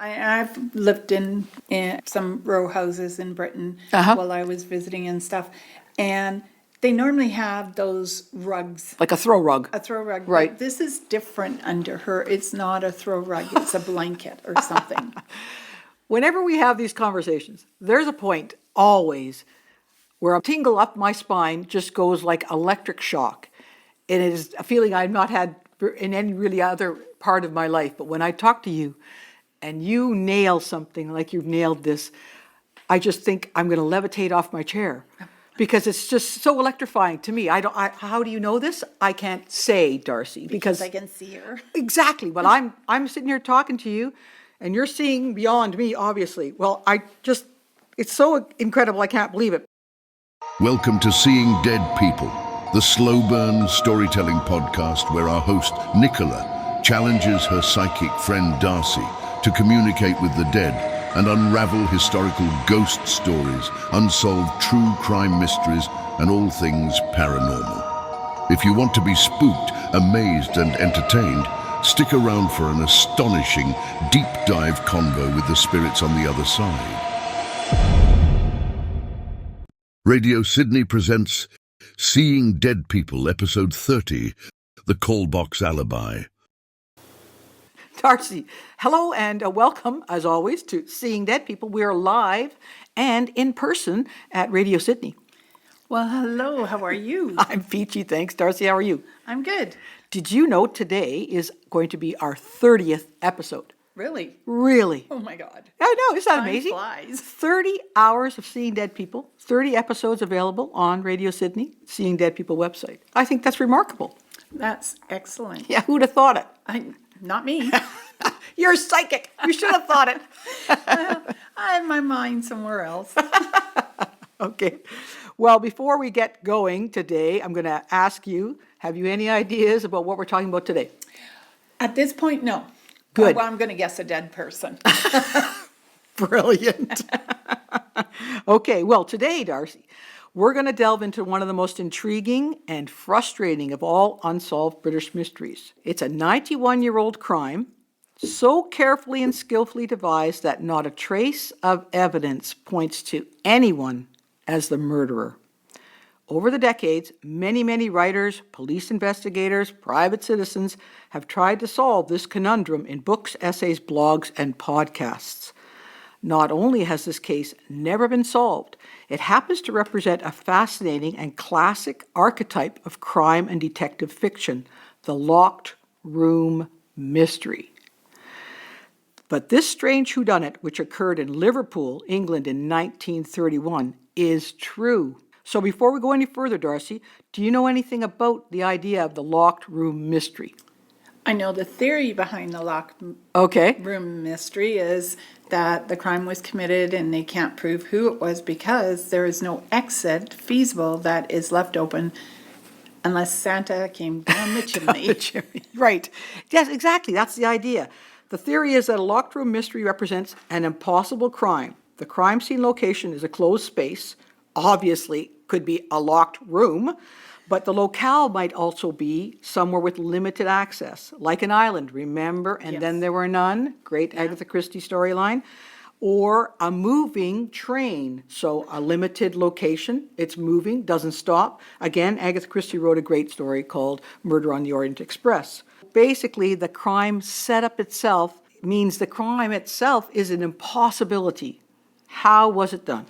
I've lived in some row houses in Britain while I was visiting and stuff, and they normally have those rugs. Like a throw rug. A throw rug. Right. But this is different under her. It's not a throw rug, it's a blanket or something. Whenever we have these conversations, there's a point always where a tingle up my spine just goes like electric shock. And it is a feeling I've not had in any really other part of my life. But when I talk to you and you nail something like you've nailed this, I just think I'm going to levitate off my chair. Because it's just so electrifying to me. How do you know this? I can't say, Darcy, Because I can see her. Exactly. Well, I'm sitting here talking to you, and you're seeing beyond me, obviously. Well, it's so incredible, I can't believe it. Welcome to Seeing Dead People, the slow burn storytelling podcast where our host, Nicola, challenges her psychic friend Darcy to communicate with the dead and unravel historical ghost stories, unsolved true crime mysteries, and all things paranormal. If you want to be spooked, amazed, and entertained, stick around for an astonishing, deep dive convo with the spirits on the other side. Radio Sydney presents Seeing Dead People, Episode 30, The Call Box Alibi. Darcy, hello and welcome, as always, to Seeing Dead People. We are live and in person at Radio Sydney. Well, hello, how are you? I'm peachy, thanks. Darcy, how are you? I'm good. Did you know today is going to be our 30th episode? Really? Really? Oh my God. I know, isn't that Time amazing? flies. 30 hours of Seeing Dead People, 30 episodes available on Radio Sydney, Seeing Dead People website. I think that's remarkable. That's excellent. Yeah, who'd have thought it? Not me. You're psychic. You should have thought it. I have my mind somewhere else. Okay. Well, before we get going today, I'm going to ask you, have you any ideas about what we're talking about today? At this point, no. Good. Well, I'm going to guess a dead person. Brilliant. Okay, well, today, Darcy, we're going to delve into one of the most intriguing and frustrating of all unsolved British mysteries. It's a 91-year-old crime, so carefully and skillfully devised that not a trace of evidence points to anyone as the murderer. Over the decades, many writers, police investigators, private citizens have tried to solve this conundrum in books, essays, blogs, and podcasts. Not only has this case never been solved, it happens to represent a fascinating and classic archetype of crime and detective fiction, the locked room mystery. But this strange whodunit, which occurred in Liverpool, England in 1931, is true. So before we go any further, Darcy, do you know anything about the idea of the locked room mystery? I know the theory behind the locked room mystery is that the crime was committed and they can't prove who it was because there is no exit feasible that is left open unless Santa came down the chimney. Right. Yes, exactly. That's the idea. The theory is that a locked room mystery represents an impossible crime. The crime scene location is a closed space. Obviously, could be a locked room, but the locale might also be somewhere with limited access, like an island, remember? And then there were none, great Agatha Christie storyline. Or a moving train, so a limited location, it's moving, doesn't stop. Again, Agatha Christie wrote a great story called Murder on the Orient Express. Basically, the crime setup itself means the crime itself is an impossibility. How was it done?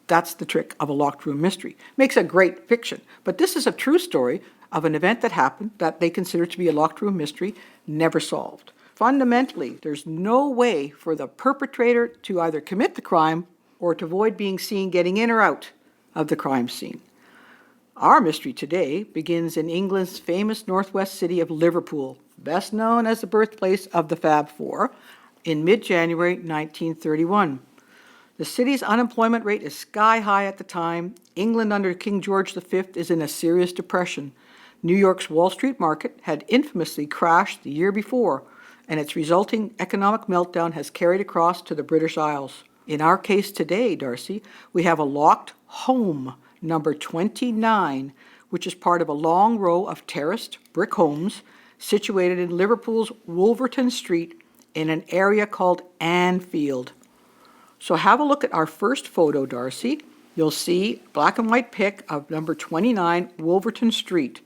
That's the trick of a locked room mystery. Makes a great fiction. But this is a true story of an event that happened that they consider to be a locked room mystery, never solved. Fundamentally, there's no way for the perpetrator to either commit the crime or to avoid being seen getting in or out of the crime scene. Our mystery today begins in England's famous northwest city of Liverpool, best known as the birthplace of the Fab Four, in mid-January 1931. The city's unemployment rate is sky high at the time. England under King George V is in a serious depression. New York's Wall Street market had infamously crashed the year before, and its resulting economic meltdown has carried across to the British Isles. In our case today, Darcy, we have a locked home, number 29, which is part of a long row of terraced brick homes situated in Liverpool's Wolverton Street in an area called Anfield. So have a look at our first photo, Darcy. You'll see black and white pic of number 29 Wolverton Street.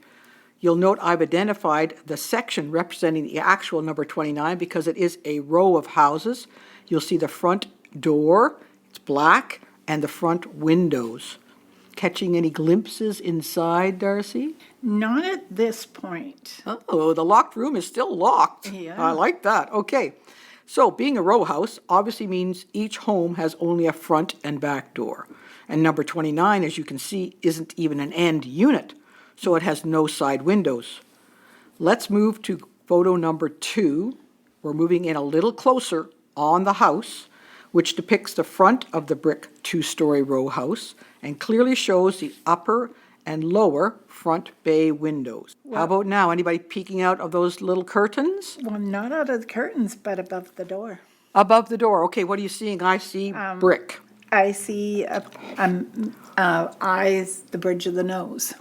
You'll note I've identified the section representing the actual number 29 because it is a row of houses. You'll see the front door, it's black, and the front windows. Catching any glimpses inside, Darcy? Not at this point. Oh, the locked room is still locked. Yeah. I like that. Okay. So being a row house obviously means each home has only a front and back door. And number 29, as you can see, isn't even an end unit, so it has no side windows. Let's move to photo number 2. We're moving in a little closer on the house, which depicts the front of the brick 2-story row house and clearly shows the upper and lower front bay windows. How about now? Anybody peeking out of those little curtains? Well, not out of the curtains, but above the door. Above the door. Okay, what are you seeing? I see brick. I see eyes, the bridge of the nose.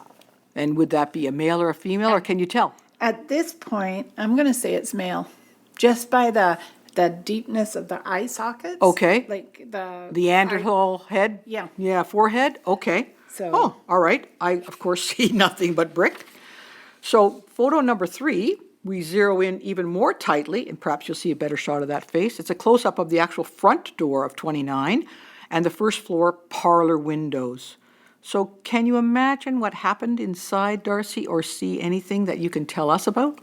And would that be a male or a female, or can you tell? At this point, I'm going to say it's male, just by the deepness of the eye sockets. Okay. Like the Neanderthal head? Yeah. Yeah, forehead? Okay. So- Oh, all right. I, of course, see nothing but brick. So photo number 3, we zero in even more tightly, and perhaps you'll see a better shot of that face. It's a close-up of the actual front door of 29 and the first floor parlor windows. So can you imagine what happened inside, Darcy, or see anything that you can tell us about?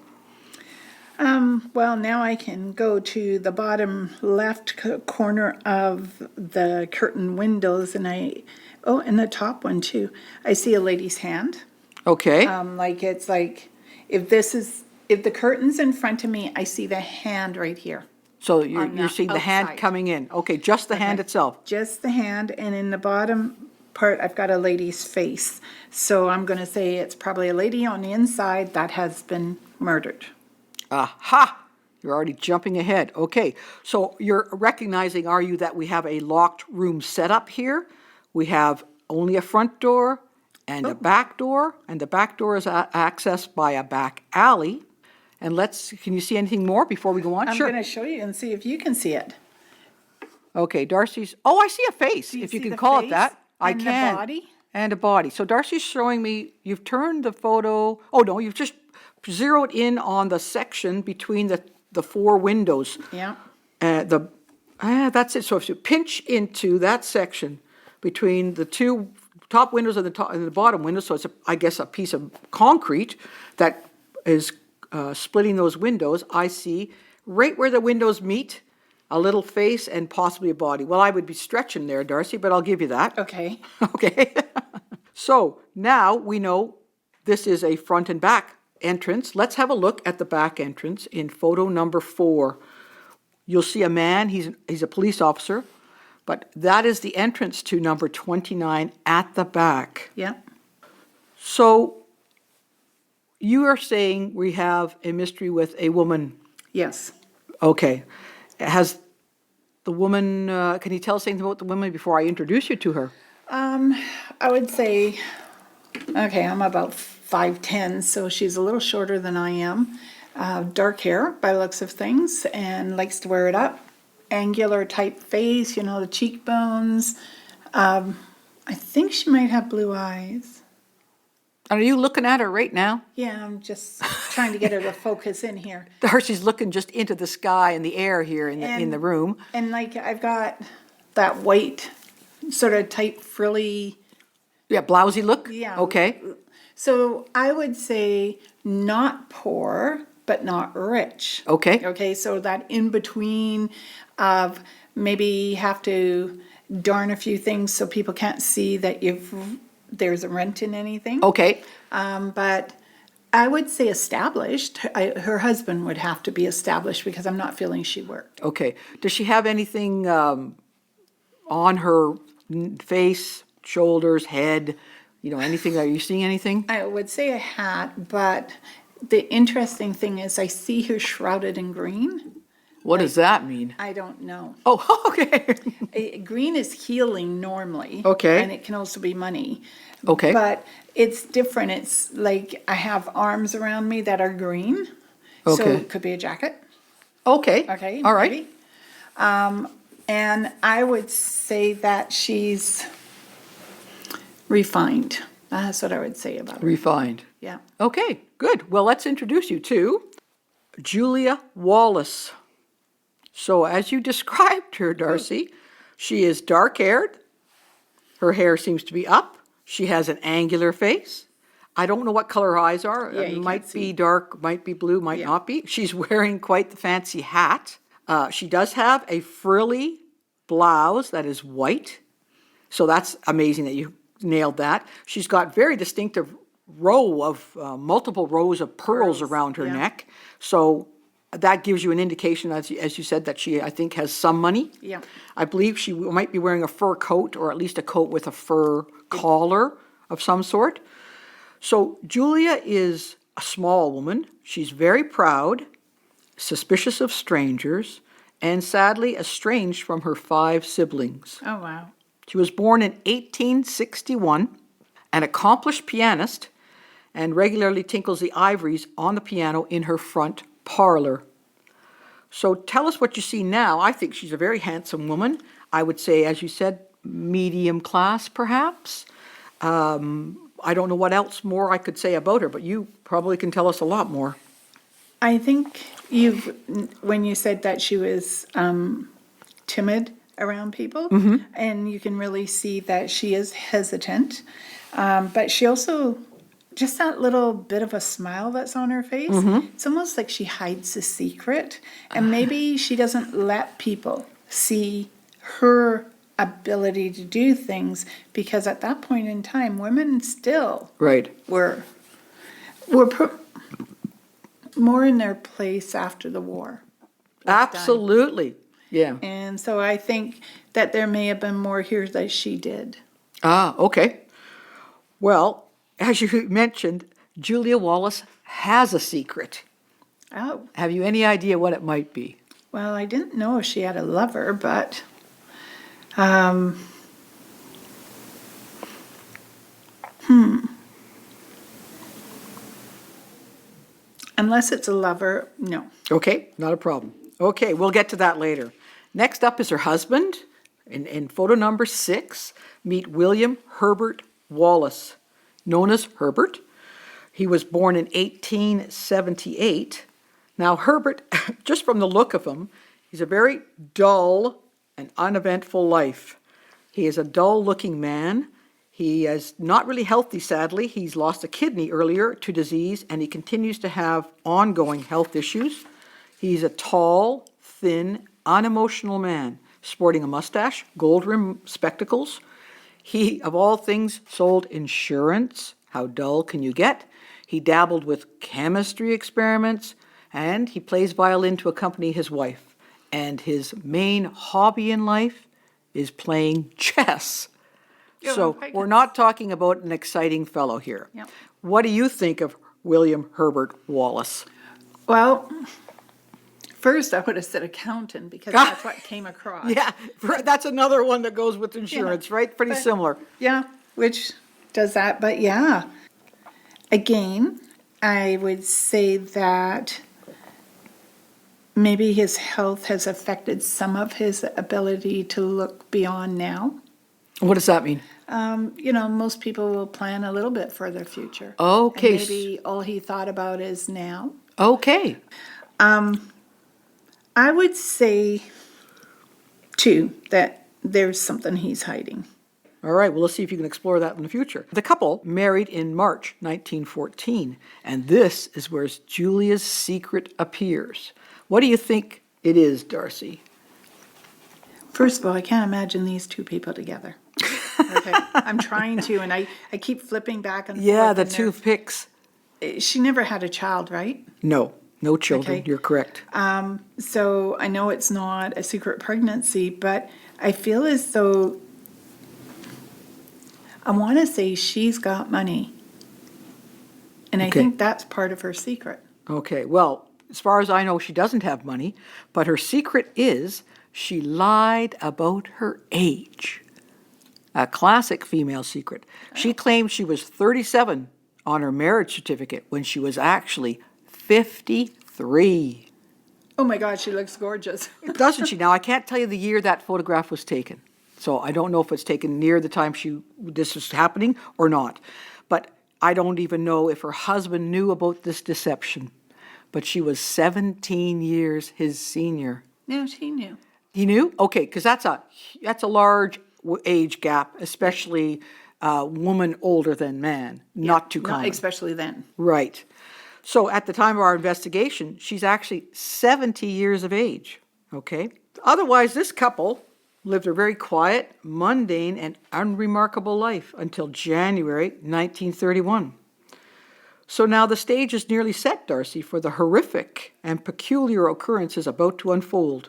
Well, now I can go to the bottom left corner of the curtain windows, and and the top one too. I see a lady's hand. Okay. It's like if the curtain's in front of me, I see the hand right here. So on you're the seeing the hand outside. coming in. Okay, just the hand itself. Just the hand, and in the bottom part, I've got a lady's face. So I'm going to say it's probably a lady on the inside that has been murdered. Aha! You're already jumping ahead. Okay, so you're recognizing, are you, that we have a locked room setup here? We have only a front door and a back door, and the back door is accessed by a back alley. And can you see anything more before we go on? I'm Sure. going to show you and see if you can see it. Okay, Darcy's, oh, I see a face, Do you if you see can the call it face that. I and the can. body? And a body. So Darcy's showing me, you've turned the photo, oh no, you've just zeroed in on the section between the 4 windows. Yeah. That's it. So if you pinch into that section between the 2 top windows and the bottom windows, so it's, I guess, a piece of concrete that is splitting those windows, I see right where the windows meet, a little face and possibly a body. Well, I would be stretching there, Darcy, but I'll give you that. Okay. Okay. So now we know this is a front and back entrance. Let's have a look at the back entrance in photo number 4. You'll see a man, he's a police officer, but that is the entrance to number 29 at the back. Yeah. So you are saying we have a mystery with a woman. Yes. Okay. Has the woman, can you tell us anything about the woman before I introduce you to her? I would say, okay, I'm about 5'10", so she's a little shorter than I am. Dark hair by the looks of things, and likes to wear it up. Angular type face, the cheekbones. I think she might have blue eyes. Are you looking at her right now? Yeah, I'm just trying to get her to focus in here. Darcy's looking just into the sky and the air here in the room. And I've got that white sort of tight frilly. Yeah, blousy look? Yeah. Okay. So I would say not poor, but not rich. Okay. Okay, so that in between of maybe have to darn a few things so people can't see that there's a rent in anything. Okay. But I would say established. Her husband would have to be established because I'm not feeling she worked. Okay. Does she have anything on her face, shoulders, head? Anything? Are you seeing anything? I would say a hat, but the interesting thing is I see her shrouded in green. What does that mean? I don't know. Oh, okay. Green is healing normally. Okay. And it can also be money. Okay. But it's different. It's like I have arms around me that are green. So Okay. it could be a jacket. Okay. Okay. All right. maybe. And I would say that she's refined. That's what I would say about her. Refined. Yeah. Okay, good. Well, let's introduce you to Julia Wallace. So, as you described her, Darcy, she is dark-haired. Her hair seems to be up. She has an angular face. I don't know what color her eyes are. Yeah, you Might can't be see. dark, might be blue, might Yeah. not be. She's wearing quite the fancy hat. She does have a frilly blouse that is white. So that's amazing that you nailed that. She's got very distinctive multiple rows of pearls around her yeah. neck. So that gives you an indication, as you said, that she, I think, has some money. Yeah. I believe she might be wearing a fur coat, or at least a coat with a fur collar of some sort. So Julia is a small woman. She's very proud, suspicious of strangers, and sadly estranged from her 5 siblings. Oh, wow. She was born in 1861, an accomplished pianist, and regularly tinkles the ivories on the piano in her front parlor. So tell us what you see now. I think she's a very handsome woman. I would say, as you said, medium class, perhaps. I don't know what else more I could say about her, but you probably can tell us a lot more. I think when you said that she was timid around people, and you can really see that she is hesitant, but she also, just that little bit of a smile that's on her face, it's almost like she hides a secret, and maybe she doesn't let people see her ability to do things, because at that point in time, women still Right. were put more in their place after the war. Absolutely. Yeah. And so I think that there may have been more here that she did. Ah, okay. Well, as you mentioned, Julia Wallace has a secret. Oh, Have you any idea what it might be? well, I didn't know if she had a lover, but unless it's a lover, no. Okay, not a problem. Okay, we'll get to that later. Next up is her husband. In photo number 6, meet William Herbert Wallace, known as Herbert. He was born in 1878. Now, Herbert, just from the look of him, he's a very dull and uneventful life. He is a dull-looking man. He is not really healthy, sadly. He's lost a kidney earlier to disease, and he continues to have ongoing health issues. He's a tall, thin, unemotional man, sporting a mustache, gold-rimmed spectacles. He, of all things, sold insurance. How dull can you get? He dabbled with chemistry experiments, and he plays violin to accompany his wife. And his main hobby in life is playing chess. So okay, we're not talking about an exciting fellow here. Yep. What do you think of William Herbert Wallace? Well, first I would have said accountant, because that's what came across. Yeah, that's another one that goes with insurance, right? Pretty but- similar. Yeah, which does that, but yeah. Again, I would say that maybe his health has affected some of his ability to look beyond now. What does that mean? Most people will plan a little bit for their future. Okay. And maybe all he thought about is now. Okay. I would say, too, that there's something he's hiding. All right, well, let's see if you can explore that in the future. The couple married in March 1914, and this is where Julia's secret appears. What do you think it is, Darcy? First of all, I can't imagine these two people together. Okay, I'm trying to, and I keep flipping back and Yeah, forth. the and two picks. she never had a child, right? No children, Okay. you're correct. So I know it's not a secret pregnancy, but I feel as though I want to say she's got money. And I Okay. think that's part of her secret. Okay, well, as far as I know, she doesn't have money, but her secret is she lied about her age. A classic female secret. She claimed she was 37 on her marriage certificate when she was actually 53. Oh my God, she looks gorgeous. Doesn't she? Now, I can't tell you the year that photograph was taken. So I don't know if it's taken near the time this was happening or not. But I don't even know if her husband knew about this deception. But she was 17 years his senior. No, she knew. He knew? Okay, because that's a large age gap, especially woman older than man. Not too common. Especially then. Right. So at the time of our investigation, she's actually 70 years of age. Okay. Otherwise, this couple lived a very quiet, mundane, and unremarkable life until January 1931. So now the stage is nearly set, Darcy, for the horrific and peculiar occurrences about to unfold.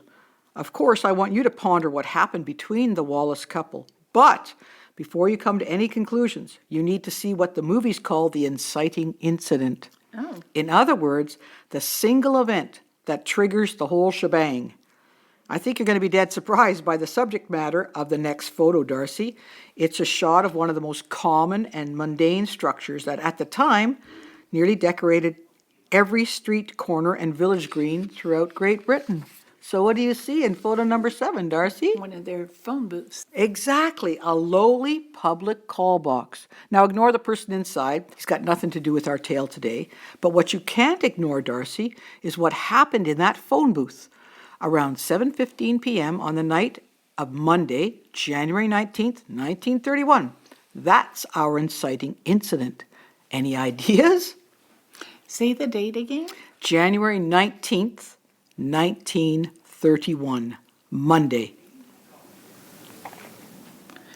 Of course, I want you to ponder what happened between the Wallace couple. But before you come to any conclusions, you need to see what the movies call the inciting incident. Oh. In other words, the single event that triggers the whole shebang. I think you're going to be dead surprised by the subject matter of the next photo, Darcy. It's a shot of one of the most common and mundane structures that at the time nearly decorated every street corner and village green throughout Great Britain. So what do you see in photo number 7, Darcy? One of their phone booths. Exactly, a lowly public call box. Now ignore the person inside. He's got nothing to do with our tale today. But what you can't ignore, Darcy, is what happened in that phone booth around 7:15 p.m. on the night of Monday, January 19th, 1931. That's our inciting incident. Any ideas? Say the date again. January 19th, 1931, Monday.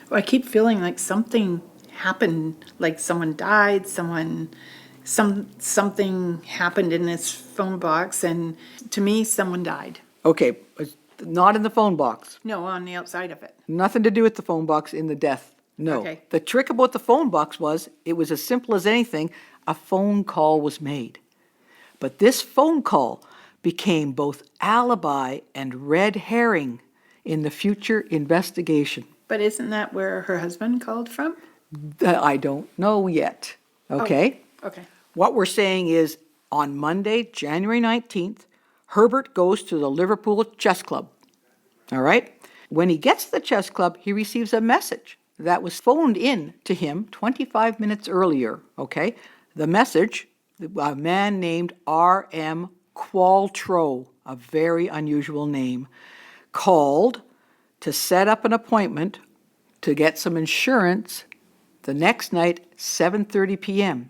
Well, I keep feeling like something happened, like someone died, something happened in this phone box, and to me, someone died. Okay, not in the phone box. No, on the outside of it. Nothing to do with the phone box in the death. No. Okay. The trick about the phone box was it was as simple as anything. A phone call was made. But this phone call became both alibi and red herring in the future investigation. But isn't that where her husband called from? I don't know yet. Okay? Oh, okay. What we're saying is on Monday, January 19th, Herbert goes to the Liverpool Chess Club. All right? When he gets to the chess club, he receives a message that was phoned in to him 25 minutes earlier. Okay? The message, a man named R.M. Qualtrough, a very unusual name, called to set up an appointment to get some insurance the next night, 7:30 p.m.,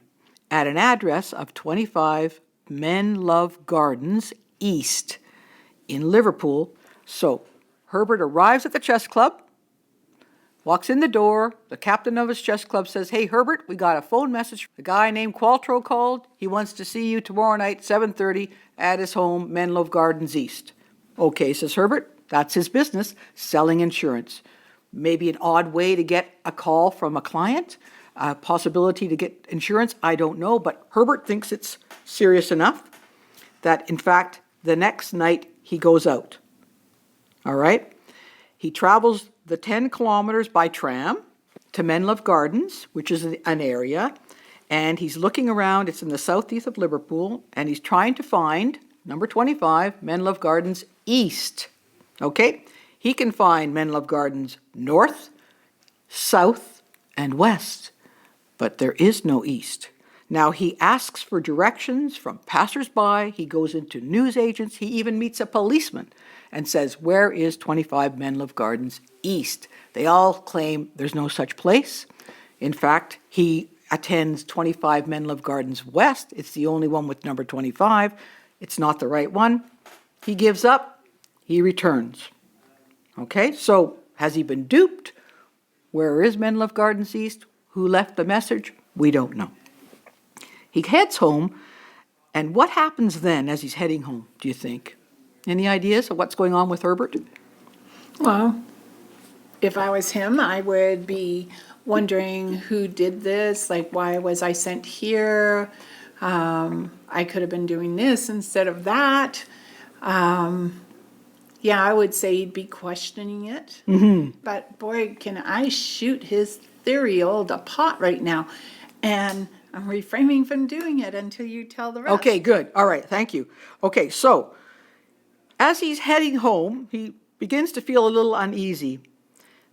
at an address of 25 Menlove Gardens East in Liverpool. So Herbert arrives at the chess club, walks in the door. The captain of his chess club says, "Hey, Herbert, we got a phone message. A guy named Qualtrough called. He wants to see you tomorrow night, 7:30, at his home, Menlove Gardens East." Okay, says Herbert. That's his business, selling insurance. Maybe an odd way to get a call from a client, a possibility to get insurance, I don't know. But Herbert thinks it's serious enough that, in fact, the next night he goes out. All right? He travels the 10 kilometers by tram to Menlove Gardens, which is an area, and he's looking around. It's in the southeast of Liverpool, and he's trying to find number 25, Menlove Gardens East. Okay? He can find Menlove Gardens north, south, and west, but there is no east. Now, he asks for directions from passers-by. He goes into newsagents. He even meets a policeman and says, "Where is 25 Menlove Gardens East?" They all claim there's no such place. In fact, he attends 25 Menlove Gardens West. It's the only one with number 25. It's not the right one. He gives up. He returns. Okay, so has he been duped? Where is Menlove Gardens East? Who left the message? We don't know. He heads home, and what happens then as he's heading home, do you think? Any ideas of what's going on with Herbert? Well, if I was him, I would be wondering who did this, like why was I sent here? I could have been doing this instead of that. Yeah, I would say he'd be questioning it. Mm-hmm. But boy, can I shoot his theory all to pot right now. And I'm refraining from doing it until you tell the rest. Okay, good. All right, thank you. Okay, so As he's heading home, he begins to feel a little uneasy.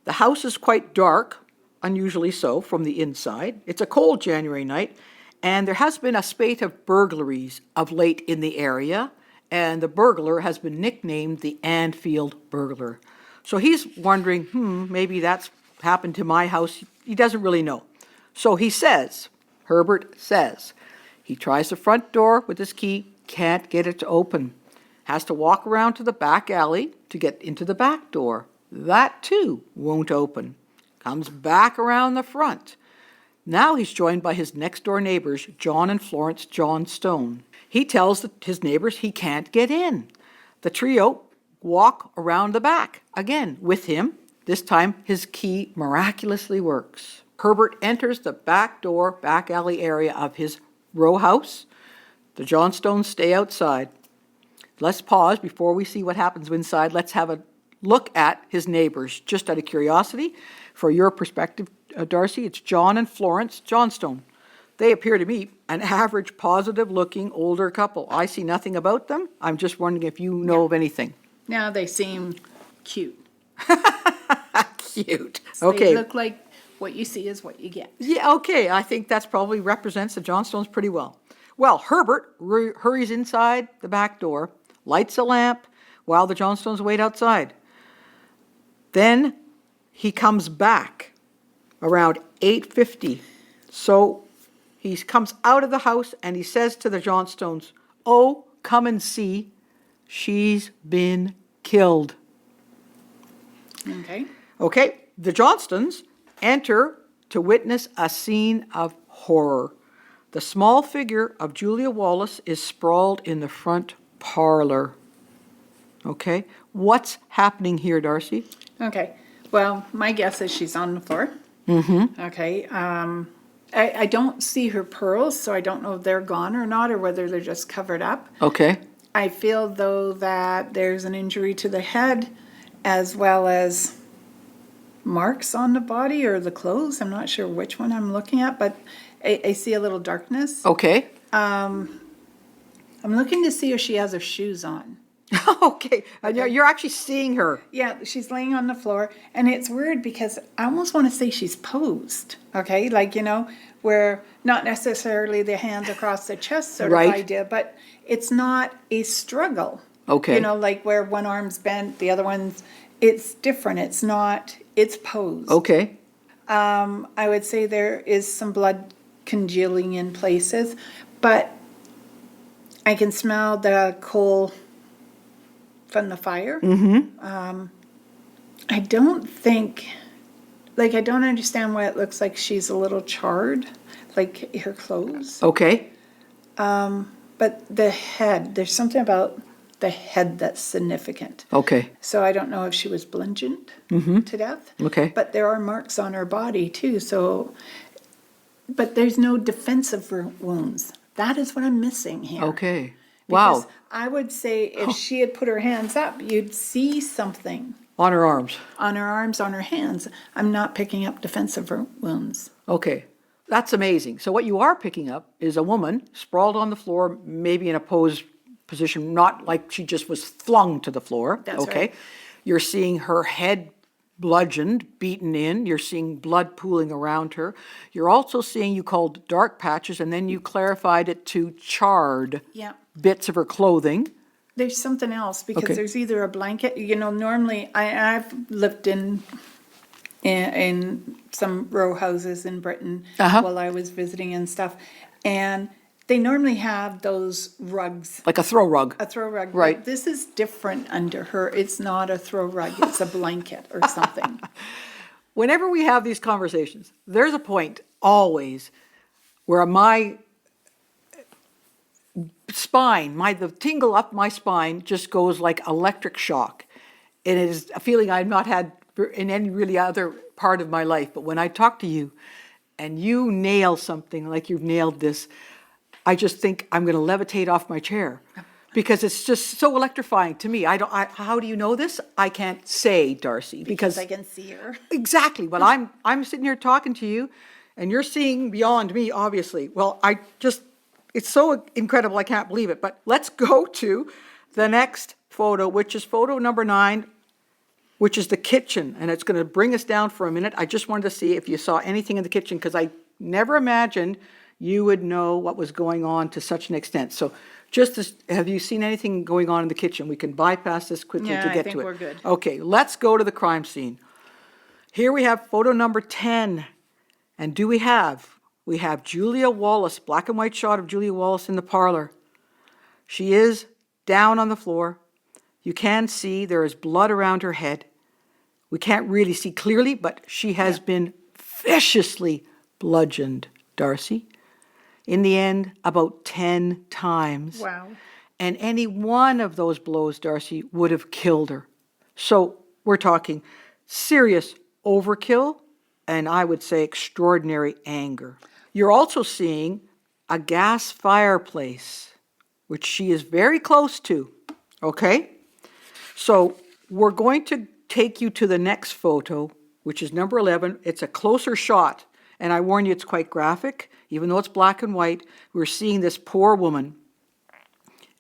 The house is quite dark, unusually so, from the inside. It's a cold January night, and there has been a spate of burglaries of late in the area, and the burglar has been nicknamed the Anfield burglar. So he's wondering, maybe that's happened to my house. He doesn't really know. So he says, Herbert says, he tries the front door with his key, can't get it to open. Has to walk around to the back alley to get into the back door. That too won't open. Comes back around the front. Now he's joined by his next door neighbors, John and Florence Johnstone. He tells his neighbors he can't get in. The trio walk around the back, again with him. This time his key miraculously works. Herbert enters the back door, back alley area of his row house. The Johnstones stay outside. Let's pause before we see what happens inside. Let's have a look at his neighbors, just out of curiosity. For your perspective, Darcy, it's John and Florence Johnstone. They appear to me an average, positive-looking older couple. I see nothing about them. I'm just wondering if you know of anything. Now they seem cute. Cute. So Okay. They look like what you see is what you get. Yeah, okay. I think that's probably represents the Johnstones pretty well. Well, Herbert hurries inside the back door, lights a lamp while the Johnstones wait outside. Then he comes back around 8:50. So he comes out of the house and he says to the Johnstones, "Oh, come and see. She's been killed." Okay. Okay, the Johnstons enter to witness a scene of horror. The small figure of Julia Wallace is sprawled in the front parlor. Okay, what's happening here, Darcy? Okay. Well, my guess is she's on the floor. Mm-hmm. Okay. I don't see her pearls, so I don't know if they're gone or not, or whether they're just covered up. Okay. I feel, though, that there's an injury to the head as well as marks on the body or the clothes. I'm not sure which one I'm looking at, but I see a little darkness. Okay. I'm looking to see if she has her shoes on. Okay, and you're actually seeing her. Yeah, she's laying on the floor, and it's weird because I almost want to say she's posed, okay? Like, where not necessarily the hands across the chest sort Right. of idea, but it's not a struggle. Okay. Like where one arm's bent, the other one's, it's different. It's not, it's posed. Okay. I would say there is some blood congealing in places, but I can smell the coal from the fire. Mm-hmm. I don't think, I don't understand why it looks like she's a little charred, like her clothes. Okay. But the head, there's something about the head that's significant. Okay. So I don't know if she was bludgeoned to death. Okay. But there are marks on her body too. So, but there's no defensive wounds. That is what I'm missing here. Okay. Because Wow. I would say if she had put her hands up, you'd see something On her arms. on her arms, on her hands. I'm not picking up defensive wounds. Okay. That's amazing. So what you are picking up is a woman sprawled on the floor, maybe in a posed position, not like she just was flung to the floor. That's okay. right. You're seeing her head bludgeoned, beaten in. You're seeing blood pooling around her. You're also seeing, you called dark patches, and then you clarified it to charred Yeah. bits of her clothing. There's something else because Okay. there's either a blanket, normally I've lived in some row houses in Britain while I was visiting and stuff, and they normally have those rugs, Like a throw rug. a throw rug. Right. But this is different under her. It's not a throw rug. It's a blanket or something. Whenever we have these conversations, there's a point always where my spine, the tingle up my spine just goes like electric shock. And it is a feeling I've not had in any really other part of my life. But when I talk to you and you nail something like you've nailed this, I just think I'm going to levitate off my chair because it's just so electrifying to me. How do you know this? I can't say, Darcy, because I can see her. exactly. But I'm sitting here talking to you, and you're seeing beyond me, obviously. Well, it's so incredible, I can't believe it. But let's go to the next photo, which is photo number 9, which is the kitchen, and it's going to bring us down for a minute. I just wanted to see if you saw anything in the kitchen, because I never imagined you would know what was going on to such an extent. So have you seen anything going on in the kitchen? We can bypass this quickly to get to it. I think we're good. Okay, let's go to the crime scene. Here we have photo number 10. And we have Julia Wallace, black and white shot of Julia Wallace in the parlor. She is down on the floor. You can see there is blood around her head. We can't really see clearly, but she has been viciously bludgeoned, Darcy. In the end, about 10 times. Wow. And any one of those blows, Darcy, would have killed her. So we're talking serious overkill, and I would say extraordinary anger. You're also seeing a gas fireplace, which she is very close to, okay? So we're going to take you to the next photo, which is number 11. It's a closer shot, and I warn you, it's quite graphic. Even though it's black and white, we're seeing this poor woman,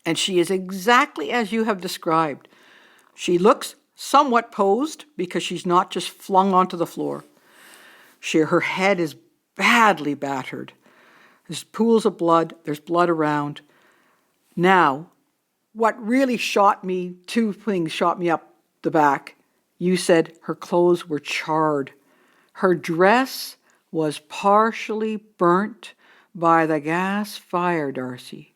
and she is exactly as you have described. She looks somewhat posed because she's not just flung onto the floor. Her head is badly battered. There's pools of blood. There's blood around. Now, what really two things shot me up the back. You said her clothes were charred. Her dress was partially burnt by the gas fire, Darcy.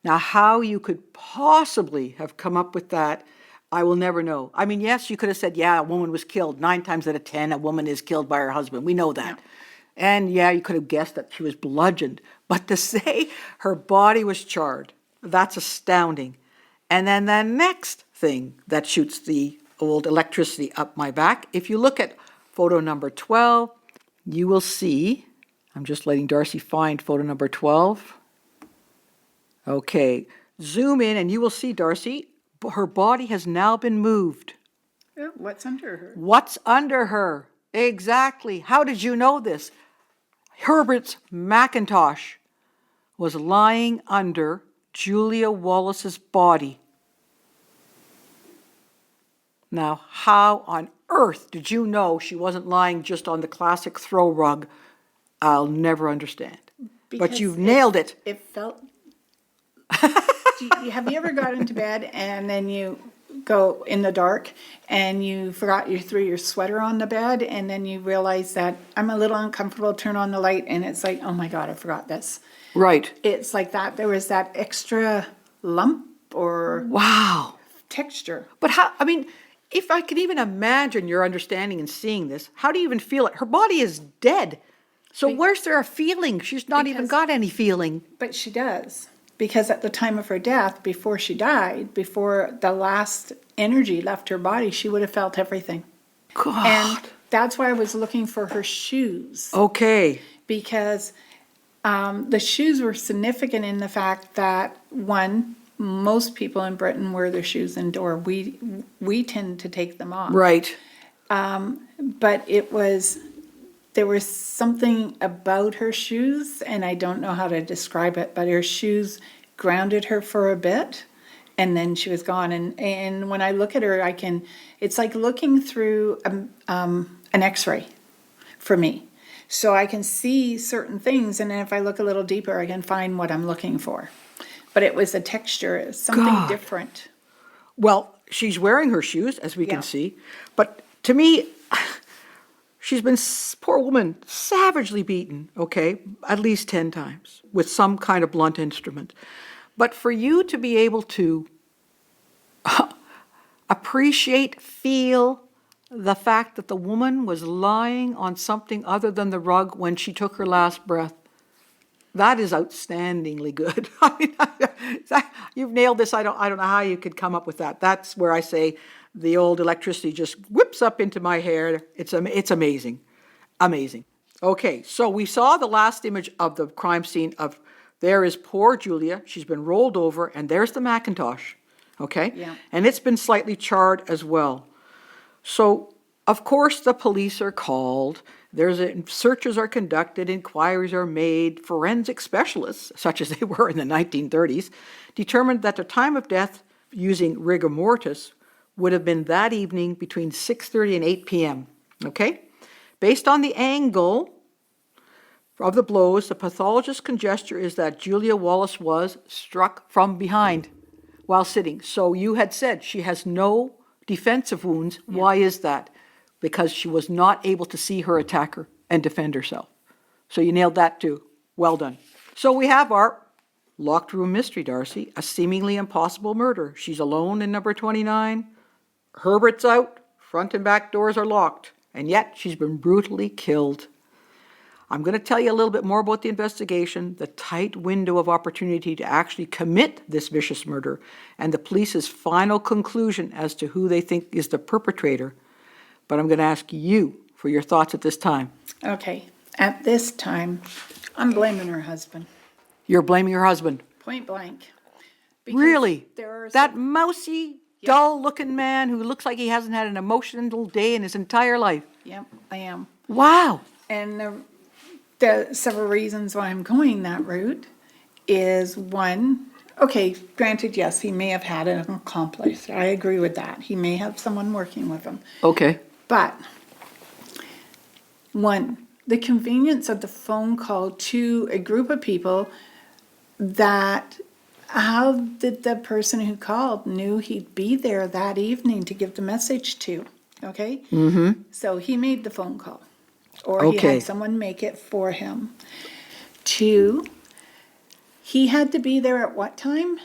Now, how you could possibly have come up with that, I will never know. I mean, yes, you could have said, a woman was killed. 9 times out of 10, a woman is killed by her husband. We know that. Yeah. And you could have guessed that she was bludgeoned. But to say her body was charred, that's astounding. And then the next thing that shoots the old electricity up my back, if you look at photo number 12, you will see, I'm just letting Darcy find photo number 12. Okay, zoom in and you will see, Darcy, her body has now been moved. What's under her? What's under her? Exactly. How did you know this? Herbert's Macintosh was lying under Julia Wallace's body. Now, how on earth did you know she wasn't lying just on the classic throw rug? I'll never understand. But you've nailed it. It felt... Have you ever got into bed and then you go in the dark and you forgot you threw your sweater on the bed, and then you realize that I'm a little uncomfortable, turn on the light, and it's like, oh my God, I forgot this. Right. It's like that. There was that extra lump or texture. But if I could even imagine your understanding and seeing this, how do you even feel it? Her body is dead. So where's there a feeling? She's not even got any feeling. But she does. Because at the time of her death, before she died, before the last energy left her body, she would have felt everything. God. And that's why I was looking for her shoes. Okay. Because the shoes were significant in the fact that, one, most people in Britain wear their shoes indoor. We tend to take them off. Right. But there was something about her shoes, and I don't know how to describe it, but her shoes grounded her for a bit, and then she was gone. And when I look at her, it's like looking through an X-ray for me. So I can see certain things, and then if I look a little deeper, I can find what I'm looking for. But it was a texture, something different. Well, she's wearing her shoes, as we can see, but to me, she's been, poor woman, savagely beaten, okay, at least 10 times with some kind of blunt instrument. But for you to be able to appreciate, feel the fact that the woman was lying on something other than the rug when she took her last breath, that is outstandingly good. You've nailed this. I don't know how you could come up with that. That's where I say, the old electricity just whips up into my hair. It's amazing. Amazing. Okay, so we saw the last image of the crime scene of, there is poor Julia. She's been rolled over, and there's the Macintosh. Okay? Yeah. And it's been slightly charred as well. So, of course, the police are called. Searches are conducted, inquiries are made. Forensic specialists, such as they were in the 1930s, determined that the time of death, using rigor mortis would have been that evening between 6:30 and 8 p.m., okay? Based on the angle of the blows, the pathologist's conjecture is that Julia Wallace was struck from behind while sitting. So you had said she has no defensive wounds. Yeah. Why is that? Because she was not able to see her attacker and defend herself. So you nailed that too. Well done. So we have our locked room mystery, Darcy, a seemingly impossible murder. She's alone in number 29. Herbert's out. Front and back doors are locked. And yet she's been brutally killed. I'm going to tell you a little bit more about the investigation, the tight window of opportunity to actually commit this vicious murder, and the police's final conclusion as to who they think is the perpetrator. But I'm going to ask you for your thoughts at this time. Okay, at this time, I'm blaming her husband. You're blaming her husband? Point blank. Really? There are that mousy, dull-looking man who looks like he hasn't had an emotional day in his entire life? Yep, I am. Wow. And the several reasons why I'm going that route is one, okay, granted, yes, he may have had an accomplice. I agree with that. He may have someone working with him. Okay. But, one, the convenience of the phone call to a group of people that, how did the person who called knew he'd be there that evening to give the message to, okay? Mm-hmm. So he made the phone call. Or he had someone make it for him. 2, he had to be there at what time?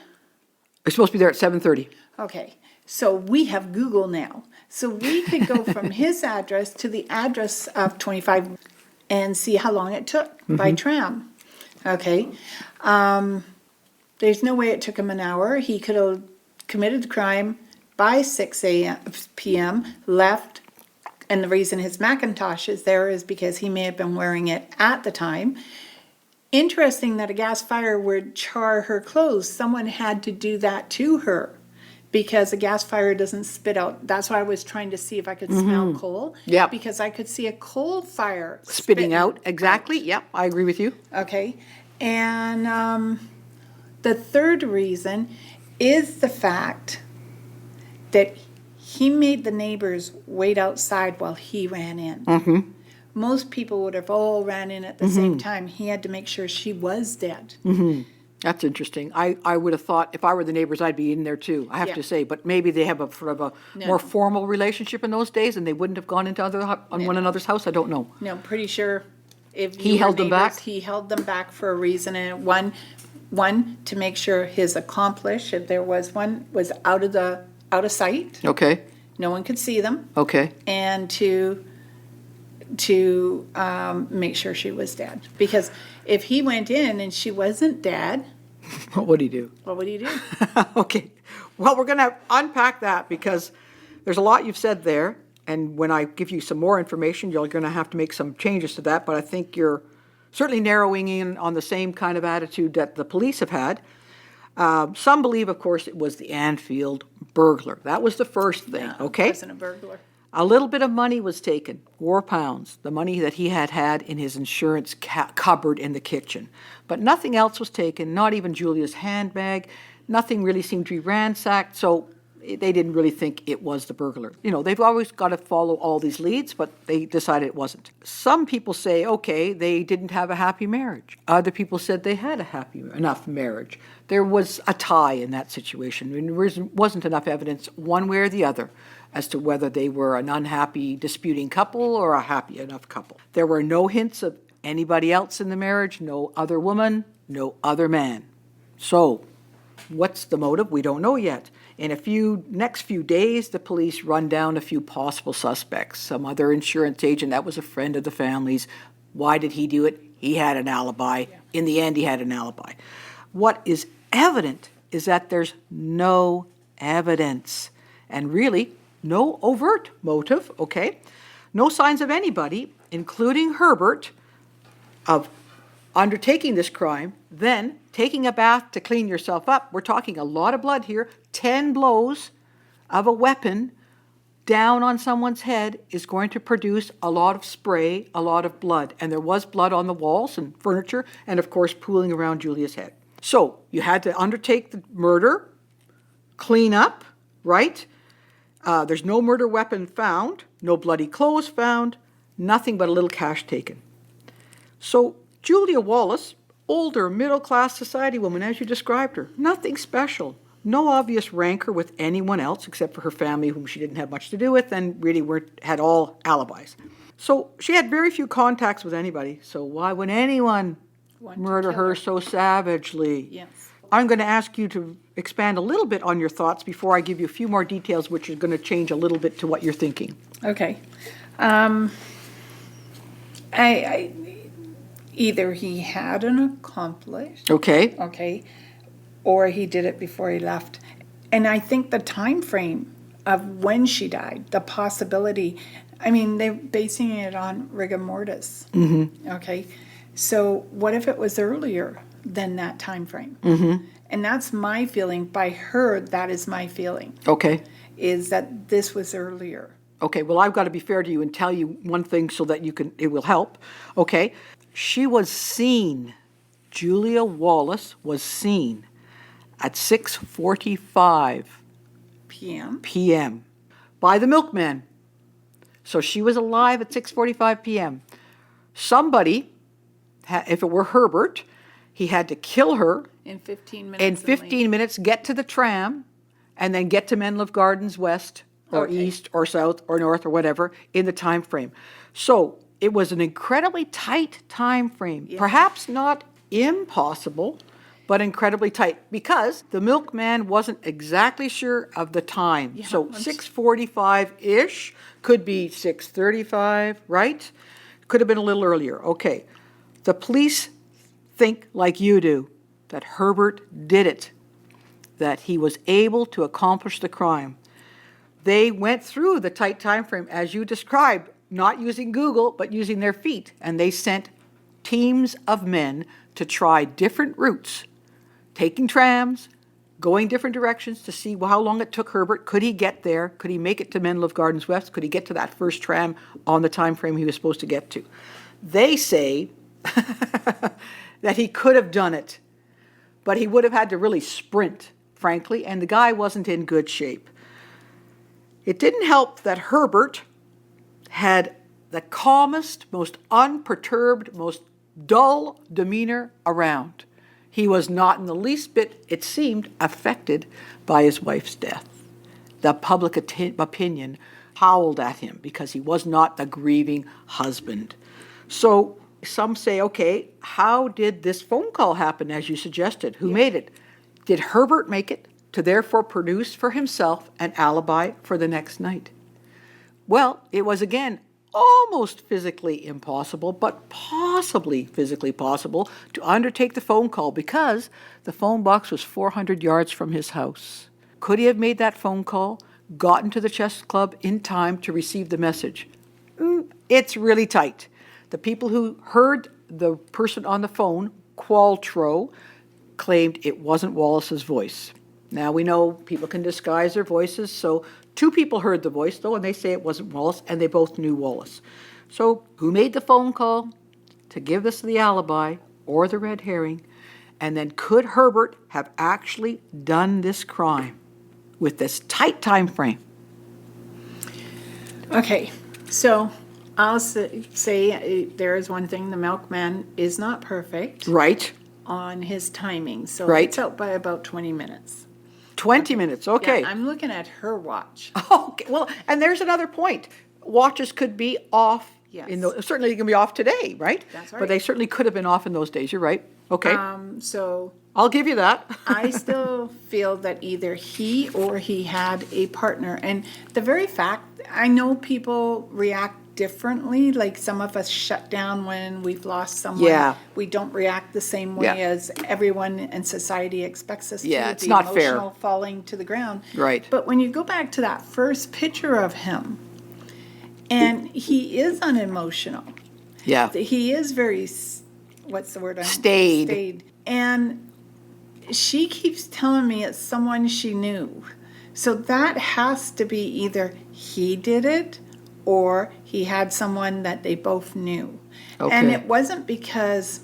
We're supposed to be there at 7:30. Okay, so we have Google now. So we could go from his address to the address of 25 and see how long it took by tram. Okay, there's no way it took him an hour. He could have committed the crime by 6 p.m., left. And the reason his Macintosh is there is because he may have been wearing it at the time. Interesting that a gas fire would char her clothes. Someone had to do that to her because a gas fire doesn't spit out. That's why I was trying to see if I could smell coal. Yeah. Because I could see a coal fire spitting out. Exactly. Out. Yep, I agree with you. Okay. And the third reason is the fact that he made the neighbors wait outside while he ran in. Mm-hmm. Most people would have all ran in at the same time. He had to make sure she was dead. Mm-hmm. That's interesting. I would have thought if I were the neighbors, I'd be in there too, I have to say. But maybe they have a sort of a more formal relationship in those days and they wouldn't have gone into one another's house. I don't know. No, I'm pretty sure if he held them back. He held them back for a reason. And one to make sure his accomplice, if there was one, was out of sight. Okay. No one could see them. Okay. And to make sure she was dead. Because if he went in and she wasn't dead, what would he do? What would he do? Okay. Well, we're going to unpack that because there's a lot you've said there. And when I give you some more information, you're going to have to make some changes to that. But I think you're certainly narrowing in on the same kind of attitude that the police have had. Some believe, of course, it was the Anfield burglar. That was the first thing, okay? It wasn't a burglar. A little bit of money was taken, £4, the money that he had in his insurance cupboard in the kitchen. But nothing else was taken, not even Julia's handbag. Nothing really seemed to be ransacked, so they didn't really think it was the burglar. You know, they've always got to follow all these leads, but they decided it wasn't. Some people say, okay, they didn't have a happy marriage. Other people said they had a happy enough marriage. There was a tie in that situation. And there wasn't enough evidence one way or the other as to whether they were an unhappy disputing couple or a happy enough couple. There were no hints of anybody else in the marriage, no other woman, no other man. So, what's the motive? We don't know yet. In next few days, the police run down a few possible suspects. Some other insurance agent that was a friend of the family's. Why did he do it? He had an alibi. Yeah. In the end, he had an alibi. What is evident is that there's no evidence and really no overt motive, okay? No signs of anybody, including Herbert, of undertaking this crime, then taking a bath to clean yourself up. We're talking a lot of blood here. 10 blows of a weapon down on someone's head is going to produce a lot of spray, a lot of blood. And there was blood on the walls and furniture and, of course, pooling around Julia's head. So you had to undertake the murder, clean up, right? There's no murder weapon found, no bloody clothes found, nothing but a little cash taken. So Julia Wallace, older, middle-class society woman, as you described her, nothing special. No obvious rancor with anyone else except for her family, whom she didn't have much to do with and really had all alibis. So she had very few contacts with anybody. So why would anyone murder her so savagely? Yes. I'm going to ask you to expand a little bit on your thoughts before I give you a few more details, which are going to change a little bit to what you're thinking. Okay. I either he had an accomplice. Okay. Okay. Or he did it before he left. And I think the time frame of when she died, the possibility, I mean, they're basing it on rigor mortis. Mm-hmm. Okay. So what if it was earlier than that time frame? Mm-hmm. And that's my feeling. By her, that is my feeling. Okay. Is that this was earlier. Okay, well, I've got to be fair to you and tell you one thing so that it will help. Okay. She was seen, Julia Wallace was seen at 6:45 p.m. by the milkman. So she was alive at 6:45 p.m. Somebody, if it were Herbert, he had to kill her In 15 minutes. in 15 minutes, get to the tram, and then get to Menlove Gardens West or East or South or North or whatever in the time frame. So it was an incredibly tight time frame. Yeah. Perhaps not impossible, but incredibly tight because the milkman wasn't exactly sure of the time. Yeah, so 6:45-ish, could be 6:35, right? Could have been a little earlier. Okay. The police think like you do, that Herbert did it, that he was able to accomplish the crime. They went through the tight time frame as you described, not using Google, but using their feet, and they sent teams of men to try different routes, taking trams, going different directions to see how long it took Herbert. Could he get there? Could he make it to Menlove Gardens West? Could he get to that first tram on the time frame he was supposed to get to? They say that he could have done it, but he would have had to really sprint, frankly, and the guy wasn't in good shape. It didn't help that Herbert had the calmest, most unperturbed, most dull demeanor around. He was not in the least bit, it seemed, affected by his wife's death. The public opinion howled at him because he was not the grieving husband. So some say, okay, how did this phone call happen, as you suggested? Who made it? Did Herbert make it to therefore produce for himself an alibi for the next night? Well, it was again almost physically impossible, but possibly physically possible to undertake the phone call because the phone box was 400 yards from his house. Could he have made that phone call, gotten to the chess club in time to receive the message? It's really tight. The people who heard the person on the phone, Qualtrough, claimed it wasn't Wallace's voice. Now we know people can disguise their voices, so 2 people heard the voice, though, and they say it wasn't Wallace, and they both knew Wallace. So who made the phone call to give us the alibi or the red herring? And then could Herbert have actually done this crime with this tight time frame? Okay, so I'll say there is one thing, the milkman is not perfect. Right. On his timing, so right. It's out by about 20 minutes. 20 minutes, okay. Yeah, I'm looking at her watch. Okay, well, and there's another point. Watches could be off. Yes. Certainly they can be off today, right? That's right. But they certainly could have been off in those days. You're right. Okay. So I'll give you that. I still feel that either he or he had a partner. And the very fact, I know people react differently. Like some of us shut down when we've lost someone. Yeah. We don't react the same way as everyone in society expects us to. It's not fair. Emotional falling to the ground. Right. But when you go back to that first picture of him, and he is unemotional. Yeah. He is very, what's the word? Staid. And she keeps telling me it's someone she knew. So that has to be either he did it or he had someone that they both knew. Okay. And it wasn't because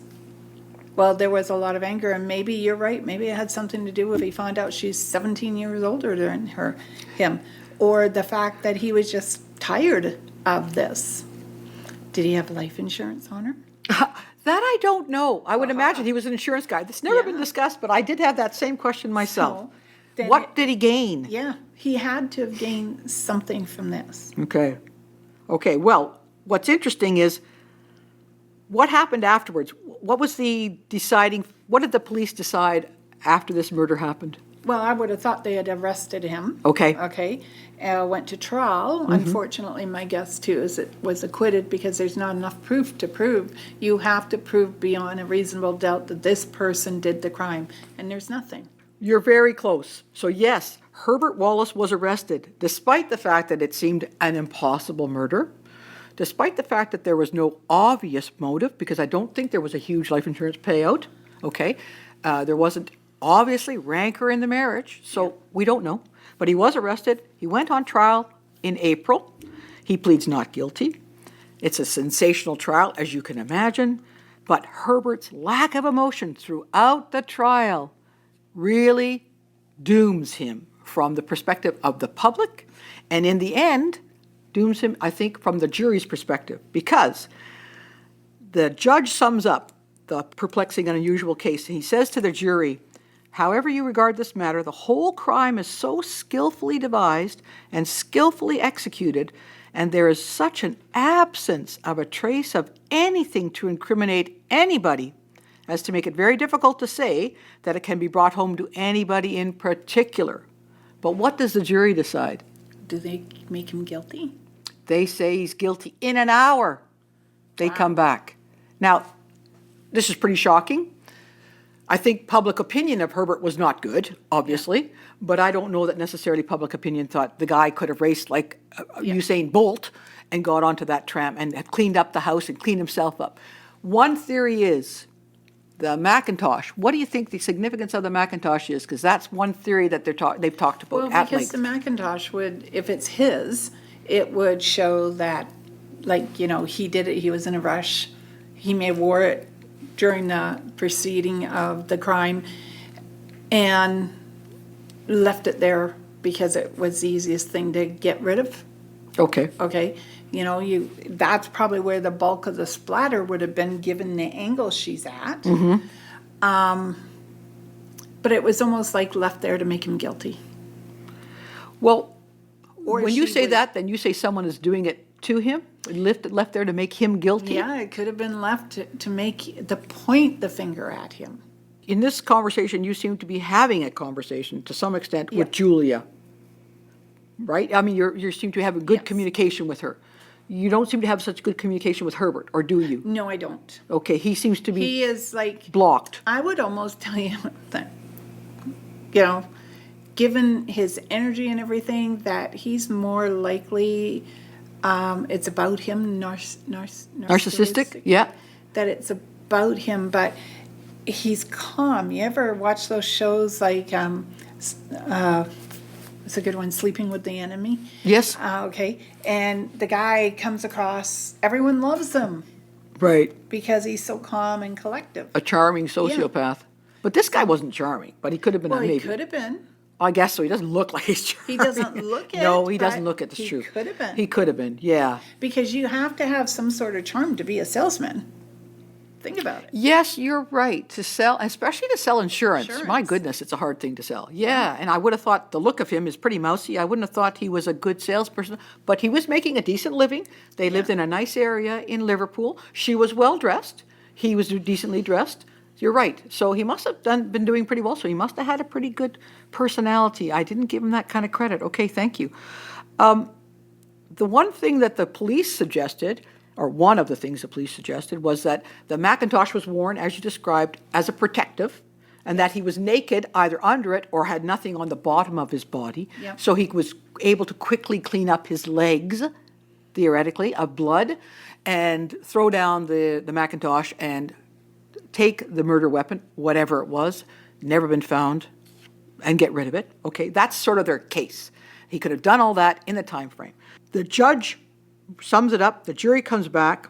Well, there was a lot of anger, and maybe you're right. Maybe it had something to do with he found out she's 17 years older than him, or the fact that he was just tired of this. Did he have life insurance on her? That I don't know. I would imagine he was an insurance guy. That's never been discussed, but I did have that same question myself. So, what did he gain? Yeah, he had to have gained something from this. Okay. Okay, well, what's interesting is what happened afterwards? What did the police decide after this murder happened? Well, I would have thought they had arrested him. Okay. Okay. Went to trial. Unfortunately, my guess too is it was acquitted because there's not enough proof to prove. You have to prove beyond a reasonable doubt that this person did the crime, and there's nothing. You're very close. So yes, Herbert Wallace was arrested, despite the fact that it seemed an impossible murder, despite the fact that there was no obvious motive, because I don't think there was a huge life insurance payout, okay? There wasn't obviously rancor in the marriage, so we don't know. But he was arrested. He went on trial in April. He pleads not guilty. It's a sensational trial, as you can imagine, but Herbert's lack of emotion throughout the trial really dooms him from the perspective of the public, and in the end, dooms him, I think, from the jury's perspective, because the judge sums up the perplexing and unusual case. He says to the jury, however you regard this matter, the whole crime is so skillfully devised and skillfully executed, and there is such an absence of a trace of anything to incriminate anybody as to make it very difficult to say that it can be brought home to anybody in particular. But what does the jury decide? Do they make him guilty? They say he's guilty in an hour. They come back. Now, this is pretty shocking. I think public opinion of Herbert was not good, obviously, but I don't know that necessarily public opinion thought the guy could have raced like Usain Bolt and got onto that tram and had cleaned up the house and cleaned himself up. One theory is the Macintosh. What do you think the significance of the Macintosh is? Because that's one theory that they've talked about Well, at because length. the Macintosh would, if it's his, it would show that, like, you know, he did it, he was in a rush. He may have wore it during the proceeding of the crime and left it there because it was the easiest thing to get rid of. Okay. Okay, you know, that's probably where the bulk of the splatter would have been given the angle she's at. But it was almost like left there to make him guilty. Well, Or when you she say would- that, then you say someone is doing it to him, left there to make him guilty? Yeah, it could have been left to point the finger at him. In this conversation, you seem to be having a conversation to some extent with Julia, right? I mean, you seem to have a good Yes. communication with her. You don't seem to have such good communication with Herbert, or do you? No, I don't. Okay, he seems to be He is like, blocked. I would almost tell you that, you know, given his energy and everything, that he's more likely, it's about him, Narcissistic? Yeah. that it's about him, but he's calm. You ever watch those shows like, it's a good one, Sleeping with the Enemy? Yes. Okay, and the guy comes across, everyone loves him Right. because he's so calm and collective. A charming sociopath. But this guy wasn't charming, but he could have been Well, a he maybe. could have been. I guess so. He doesn't look like he's charming. He doesn't look it. No, he doesn't but look it. That's he true. could have been. He could have been, yeah. Because you have to have some sort of charm to be a salesman. Think about it. Yes, you're right. To sell, especially to sell insurance. My Insurance. goodness, it's a hard thing to sell. Yeah, and I would have thought the look of him is pretty mousy. I wouldn't have thought he was a good salesperson, but he was making a decent living. They lived in a nice area in Liverpool. She was well dressed. He was decently dressed. You're right. So he must have been doing pretty well. So he must have had a pretty good personality. I didn't give him that kind of credit. Okay, thank you. The one thing that the police suggested, or one of the things the police suggested, was that the Macintosh was worn, as you described, as a protective, and that he was naked either under it or had nothing on the bottom of his body. Yep. So he was able to quickly clean up his legs, theoretically, of blood, and throw down the Macintosh and take the murder weapon, whatever it was, never been found, and get rid of it. Okay, that's sort of their case. He could have done all that in the time frame. The judge sums it up. The jury comes back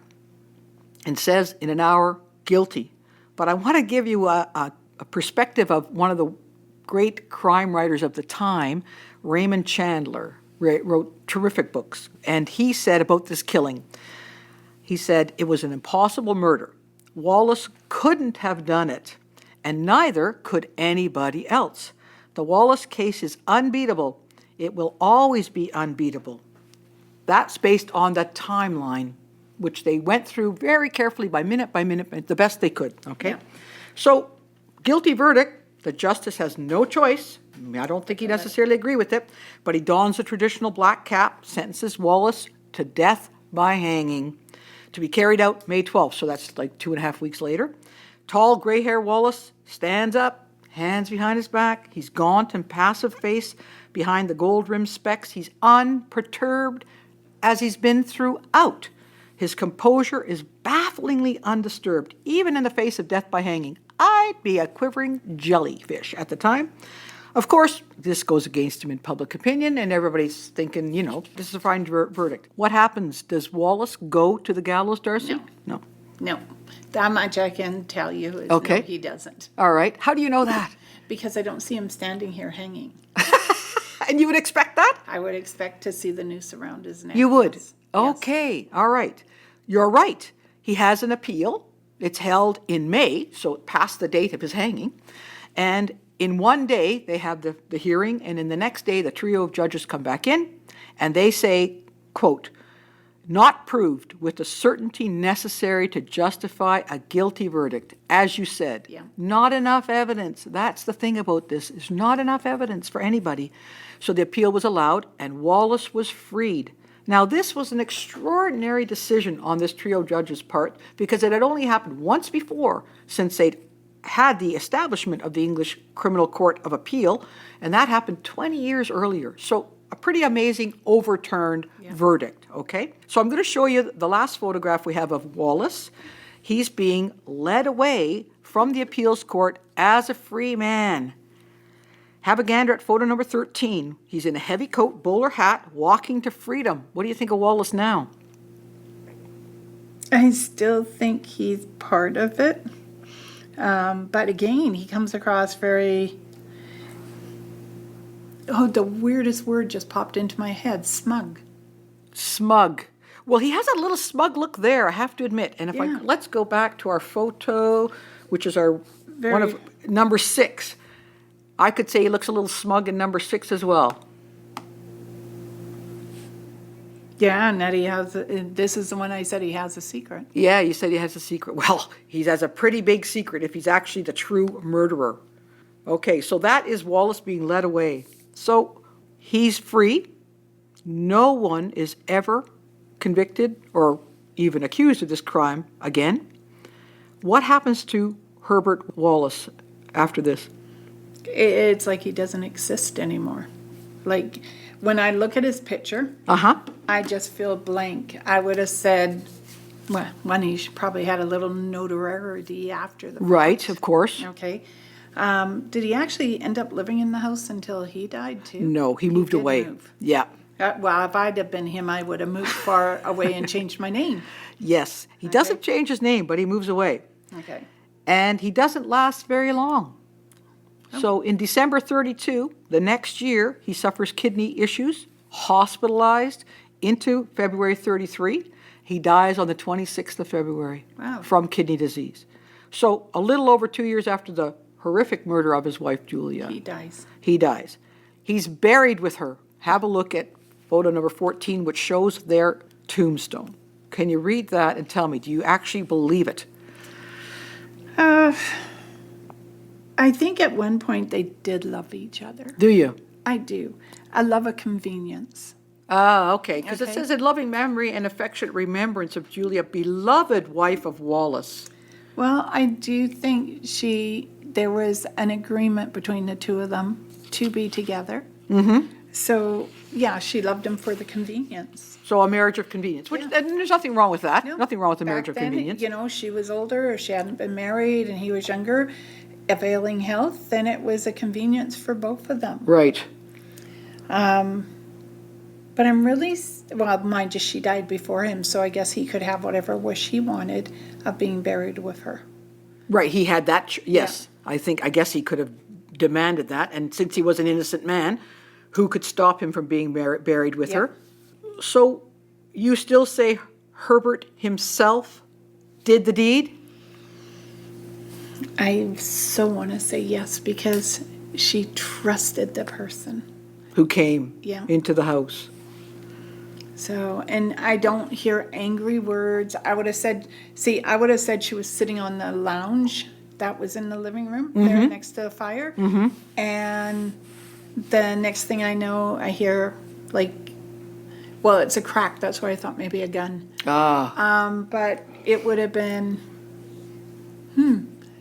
and says in an hour, guilty. But I want to give you a perspective of one of the great crime writers of the time, Raymond Chandler, wrote terrific books. And he said about this killing, he said, it was an impossible murder. Wallace couldn't have done it, and neither could anybody else. The Wallace case is unbeatable. It will always be unbeatable. That's based on the timeline, which they went through very carefully by minute, the best they could, okay? Yeah. So, guilty verdict, the justice has no choice. I don't think he necessarily agree with it, but he dons the traditional black cap, sentences Wallace to death by hanging, to be carried out May 12th, so that's like 2.5 weeks later. Tall, gray-haired Wallace stands up, hands behind his back. He's gaunt and passive face behind the gold-rimmed specs. He's unperturbed as he's been throughout. His composure is bafflingly undisturbed, even in the face of death by hanging. I'd be a quivering jellyfish at the time. Of course, this goes against him in public opinion, and everybody's thinking, this is a fine verdict. What happens? Does Wallace go to the gallows, Darcy? No. No. That much I can tell you is Okay. no, he doesn't. All right. How do you know that? Because I don't see him standing here hanging. And you would expect that? I would expect to see the noose around his neck. You would? Yes. Okay. All right. You're right. He has an appeal. It's held in May, so past the date of his hanging. And in one day, they have the hearing, and in the next day, the trio of judges come back in, and they say, quote, not proved with the certainty necessary to justify a guilty verdict, as you said. Yeah. Not enough evidence. That's the thing about this. There's not enough evidence for anybody. So the appeal was allowed, and Wallace was freed. Now, this was an extraordinary decision on this trio of judges' part, because it had only happened once before since they'd had the establishment of the English Criminal Court of Appeal, and that happened 20 years earlier. So a pretty amazing overturned verdict, okay? So I'm going to show you the last photograph we have of Wallace. He's being led away from the appeals court as a free man. Have a gander at photo number 13. He's in a heavy coat, bowler hat, walking to freedom. What do you think of Wallace now? I still think he's part of it. But again, he comes across very... Oh, the weirdest word just popped into my head. Smug. Smug. Well, he has a little smug look there, I have to admit. And let's go back to our photo, which is our one of number 6. I could say he looks a little smug in number 6 as well. Yeah, and that he has... This is the one I said he has a secret. Yeah, you said he has a secret. Well, he has a pretty big secret if he's actually the true murderer. Okay, so that is Wallace being led away. So he's free. No one is ever convicted or even accused of this crime again. What happens to Herbert Wallace after this? It's like he doesn't exist anymore. Like, when I look at his picture, I just feel blank. I would have said, well, one, he probably had a little notoriety after the fact. Right, of course. Okay. Did he actually end up living in the house until he died, too? No, he moved did away. move. Yeah. Well, if I'd have been him, I would have moved far away and changed my name. Yes. He doesn't change his name, but he moves away. Okay. And he doesn't last very long. So in December 32, the next year, he suffers kidney issues, hospitalized into February 33. He dies on the 26th of February from kidney disease. So a little over 2 years after the horrific murder of his wife, Julia. He dies. He dies. He's buried with her. Have a look at photo number 14, which shows their tombstone. Can you read that and tell me, do you actually believe it? I think at one point they did love each other. Do you? I do. I love a convenience. Ah, okay. Because it says in loving memory and affectionate remembrance of Julia, beloved wife of Wallace. Well, I do think there was an agreement between the two of them to be together. Mm-hmm. So, yeah, she loved him for the convenience. So a marriage of convenience. Which, and there's nothing wrong with that. No. Nothing wrong with a Back marriage of then, convenience. You know, she was older, or she hadn't been married, and he was younger, availing health, then it was a convenience for both of them. Right. But I'm really, well, mind you, she died before him, so I guess he could have whatever wish he wanted of being buried with her. Right, he had that, yes. I guess he could have demanded that, and since he was an innocent man, who could stop him from being buried with her? So you still say Herbert himself did the deed? I so want to say yes, because she trusted the person. Who came Yeah. into the house. So, and I don't hear angry words. I would have said she was sitting on the lounge that was in the living room there next to the fire. And the next thing I know, I hear it's a crack. That's why I thought maybe a gun. But it would have been,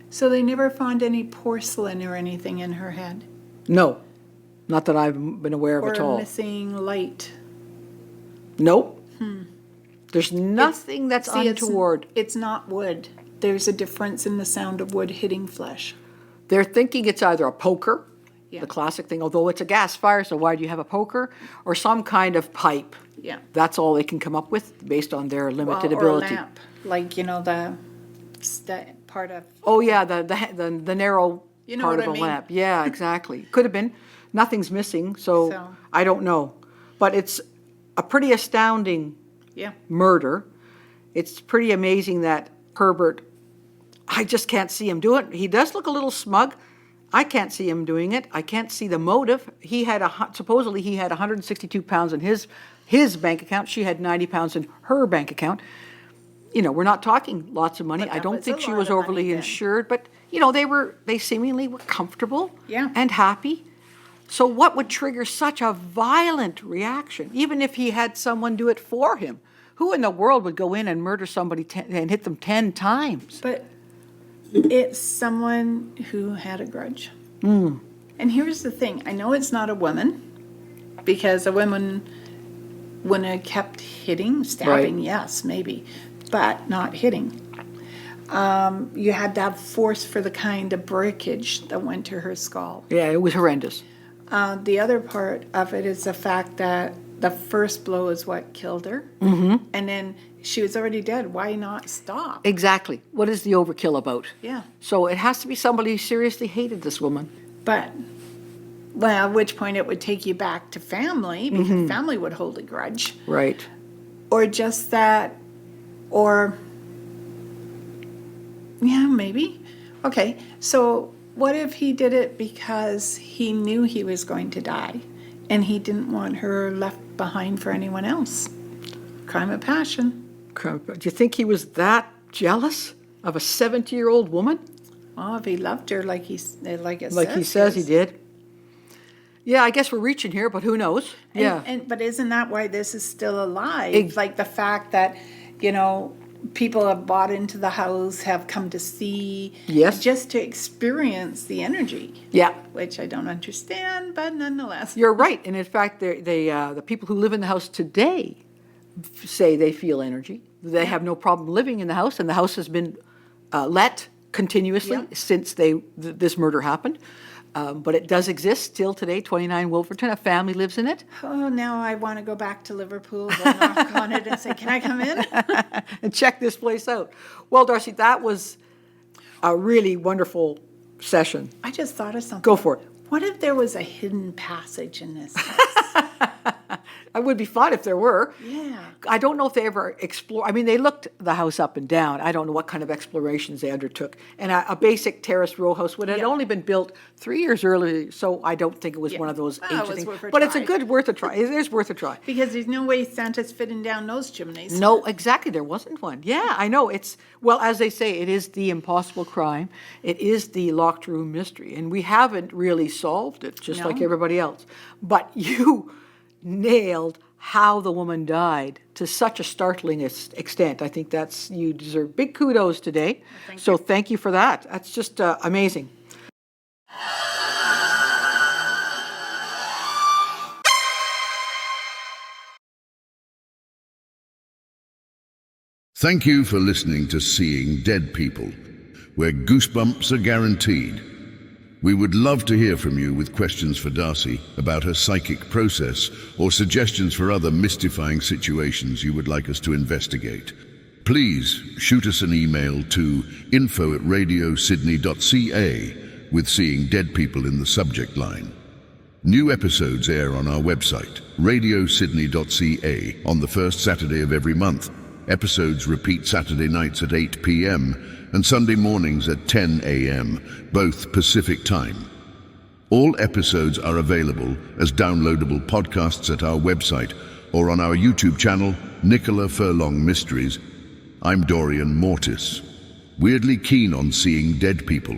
So they never found any porcelain or anything in her head? No, not that I've been aware of at all. Or missing light? Nope. There's nothing that's untoward. It's not wood. There's a difference in the sound of wood hitting flesh. They're thinking it's either a poker, the classic thing, although it's a gas fire, so why do you have a poker? Or some kind of pipe. Yeah. That's all they can come up with based on their limited Or ability. a lamp, the part of. Oh yeah, the narrow You know part what of I a mean? lamp. Yeah, exactly. Could have been. Nothing's missing, so So. I don't know. But it's a pretty astounding murder. It's pretty amazing that Herbert, I just can't see him do it. He does look a little smug. I can't see him doing it. I can't see the motive. Supposedly he had 162 pounds in his bank account. She had 90 pounds in her bank account. We're not talking lots of money. But I that don't was think a she lot was of overly money then. insured, but they seemingly were comfortable Yeah. and happy. So what would trigger such a violent reaction, even if he had someone do it for him? Who in the world would go in and murder somebody and hit them 10 times? But it's someone who had a grudge. And here's the thing. I know it's not a woman, because a woman wouldn't have kept hitting, stabbing, Right. yes, maybe, but not hitting. You had to have force for the kind of breakage that went to her skull. Yeah, it was horrendous. The other part of it is the fact that the first blow is what killed her. And then she was already dead. Why not stop? Exactly. What is the overkill about? Yeah. So it has to be somebody who seriously hated this woman. But, at which point it would take you back to family, because family would hold a grudge. Right. Or just that, maybe. Okay, so what if he did it because he knew he was going to die and he didn't want her left behind for anyone else? Crime of passion. Do you think he was that jealous of a 70-year-old woman? Well, if he loved her like he says he did. Yeah, I guess we're reaching here, but who knows? But isn't that why this is still alive? Like the fact that, people have bought into the house, have come to see, just to experience the energy. Yeah. Which I don't understand, but nonetheless. You're right. And in fact, the people who live in the house today say they feel energy. They have no problem living in the house, and the house has been let continuously since this murder happened. But it does exist still today, 29 Wolverton. A family lives in it. Oh, now I want to go back to Liverpool, go knock on it and say, can I come in? And check this place out. Well, Darcy, that was a really wonderful session. I just thought of something. Go for it. What if there was a hidden passage in this house? It would be fun if there were. Yeah. I don't know if they ever explored. I mean, they looked the house up and down. I don't know what kind of explorations they undertook. And a basic terraced row house would have only been built 3 years earlier, so I don't think it was one of those Well, it ancient was things. worth a But it's a try. good worth a try. It is worth a try. Because there's no way Santa's fitting down those chimneys. No, exactly. There wasn't one. Yeah, I know. Well, as they say, it is the impossible crime. It is the locked room mystery. And we haven't really solved it, just like No. everybody else. But you nailed how the woman died to such a startling extent. I think you deserve big kudos today. Thank you for that. That's just amazing. Thank you for listening to Seeing Dead People, where goosebumps are guaranteed. We would love to hear from you with questions for Darcy about her psychic process or suggestions for other mystifying situations you would like us to investigate. Please shoot us an email to info@radiosydney.ca with Seeing Dead People in the subject line. New episodes air on our website, radiosydney.ca, on the first Saturday of every month. Episodes repeat Saturday nights at 8 p.m. and Sunday mornings at 10 a.m., both Pacific time. All episodes are available as downloadable podcasts at our website or on our YouTube channel, Nicola Furlong Mysteries. I'm Dorian Mortis, weirdly keen on seeing dead people.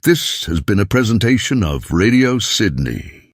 This has been a presentation of Radio Sydney.